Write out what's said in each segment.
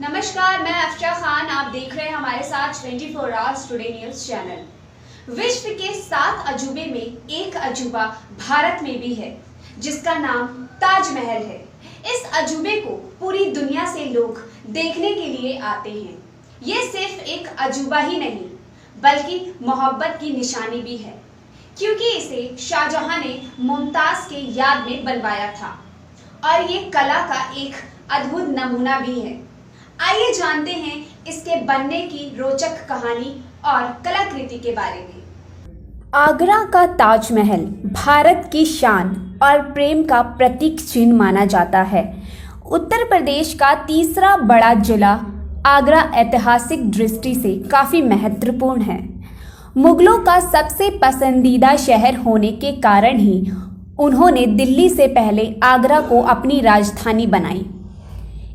नमस्कार, मैं अफशा खान। आप देख रहे हैं हमारे साथ 24 आवर्स टुडे न्यूज चैनल। विश्व के 7 अजूबे में एक अजूबा भारत में भी है, जिसका नाम ताजमहल है। इस अजूबे को पूरी दुनिया से लोग देखने के लिए आते हैं। ये सिर्फ एक अजूबा ही नहीं, बल्कि मोहब्बत की निशानी भी है, क्योंकि इसे शाहजहां ने मुमताज के याद में बनवाया था और ये कला का एक अद्भुत नमूना भी है। आइए जानते हैं इसके बनने की रोचक कहानी और कलाकृति के बारे में। आगरा का ताजमहल भारत की शान और प्रेम का प्रतीक चिन्ह माना जाता है। उत्तर प्रदेश का तीसरा बड़ा जिला आगरा ऐतिहासिक दृष्टि से काफ़ी महत्वपूर्ण है। मुगलों का सबसे पसंदीदा शहर होने के कारण ही उन्होंने दिल्ली से पहले आगरा को अपनी राजधानी बनाई।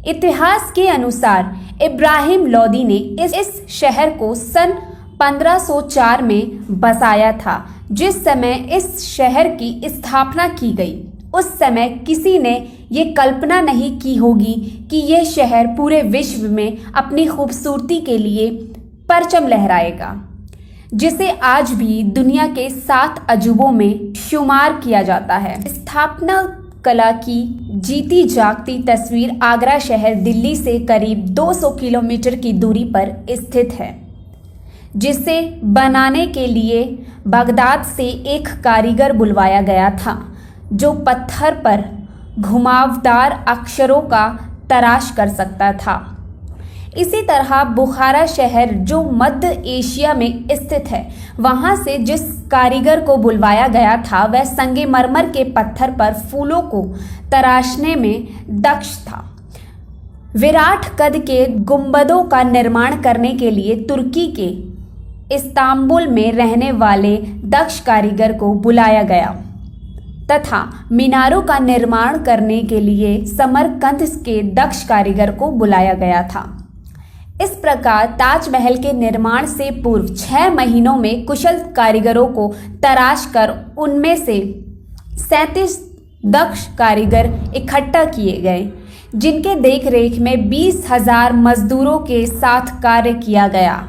इतिहास के अनुसार इब्राहिम लोदी ने इस शहर को सन 1504 में बसाया था। जिस समय इस शहर की स्थापना की गई, उस समय किसी ने ये कल्पना नहीं की होगी कि यह शहर पूरे विश्व में अपनी खूबसूरती के लिए परचम लहराएगा, जिसे आज भी दुनिया के 7 अजूबों में शुमार किया जाता है। स्थापना कला की जीती जागती तस्वीर आगरा शहर दिल्ली से करीब 200 किलोमीटर की दूरी पर स्थित है, जिसे बनाने के लिए बगदाद से एक कारीगर बुलवाया गया था, जो पत्थर पर घुमावदार अक्षरों का तराश कर सकता था। इसी तरह बुखारा शहर, जो मध्य एशिया में स्थित है, वहाँ से जिस कारीगर को बुलवाया गया था, वह संगमरमर के पत्थर पर फूलों को तराशने में दक्ष था। विराट कद के गुंबदों का निर्माण करने के लिए तुर्की के इस्तांबुल में रहने वाले दक्ष कारीगर को बुलाया गया तथा मीनारों का निर्माण करने के लिए समरकंद के दक्ष कारीगर को बुलाया गया था। इस प्रकार ताजमहल के निर्माण से पूर्व 6 महीनों में कुशल कारीगरों को तराश कर उनमें से 37 दक्ष कारीगर इकट्ठा किए गए, जिनके देखरेख में 20,000 मजदूरों के साथ कार्य किया गया।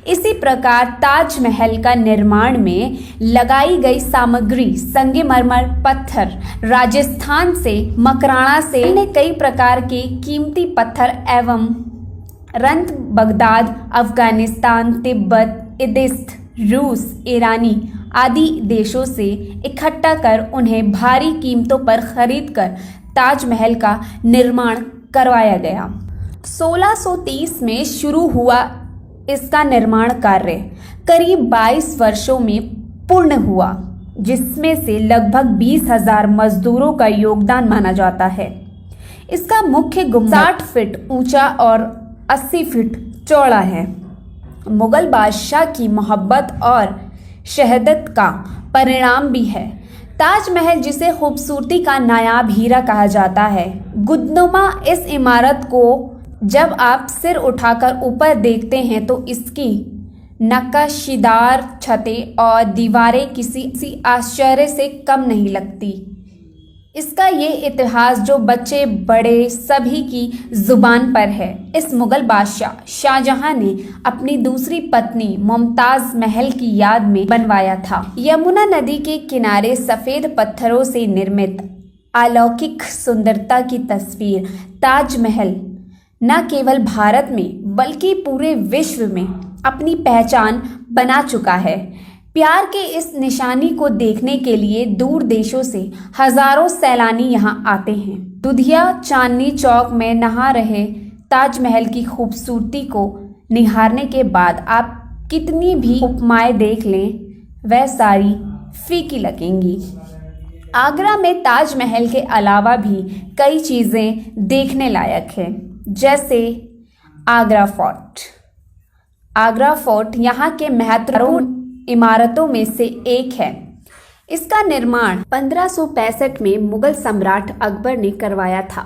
इसी प्रकार ताजमहल का निर्माण में लगाई गई सामग्री संगमरमर पत्थर, राजस्थान से मकराना से अन्य कई प्रकार के कीमती पत्थर एवं रंग बगदाद, अफगानिस्तान, तिब्बत, इदिस्त, रूस, ईरानी आदि देशों से इकट्ठा कर उन्हें भारी कीमतों पर खरीदकर ताजमहल का निर्माण करवाया गया। 1630 में शुरू हुआ इसका निर्माण कार्य करीब 22 वर्षों में पूर्ण हुआ, जिसमें से लगभग 20,000 मजदूरों का योगदान माना जाता है। इसका मुख्य गुंबद 60 फीट ऊंचा और 80 फीट चौड़ा है। मुगल बादशाह की मोहब्बत और शहादत का परिणाम भी है। ताजमहल, जिसे खूबसूरती का नायाब हीरा कहा जाता है, गुदनुमा इस इमारत को जब आप सिर उठाकर ऊपर देखते हैं तो इसकी नक्काशीदार छतें और दीवारें किसी आश्चर्य से कम नहीं लगती। इसका ये इतिहास जो बच्चे बड़े सभी की जुबान पर है। इस मुगल बादशाह शाहजहां ने अपनी दूसरी पत्नी मुमताज महल की याद में बनवाया था। यमुना नदी के किनारे सफ़ेद पत्थरों से निर्मित अलौकिक सुंदरता की तस्वीर ताजमहल न केवल भारत में बल्कि पूरे विश्व में अपनी पहचान बना चुका है। प्यार के इस निशानी को देखने के लिए दूर देशों से हजारों सैलानी यहाँ आते हैं। दुधिया चांदनी चौक में नहा रहे ताजमहल की खूबसूरती को निहारने के बाद आप कितनी भी उपमाएं देख लें, वह सारी फीकी लगेंगी। आगरा में ताजमहल के अलावा भी कई चीज़ें देखने लायक हैं, जैसे आगरा फोर्ट। आगरा फोर्ट यहाँ के महत्वपूर्ण इमारतों में से एक है। इसका निर्माण 1565 में मुगल सम्राट अकबर ने करवाया था।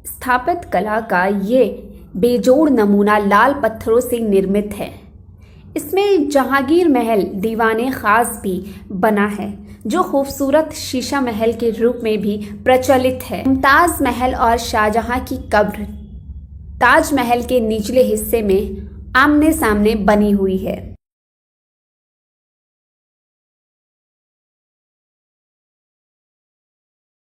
स्थापत्य कला का ये बेजोड़ नमूना लाल पत्थरों से निर्मित है। इसमें जहांगीर महल दीवाने खास भी बना है, जो खूबसूरत शीशा महल के रूप में भी प्रचलित है। मुमताज महल और शाहजहां की कब्र ताजमहल के निचले हिस्से में आमने सामने बनी हुई है।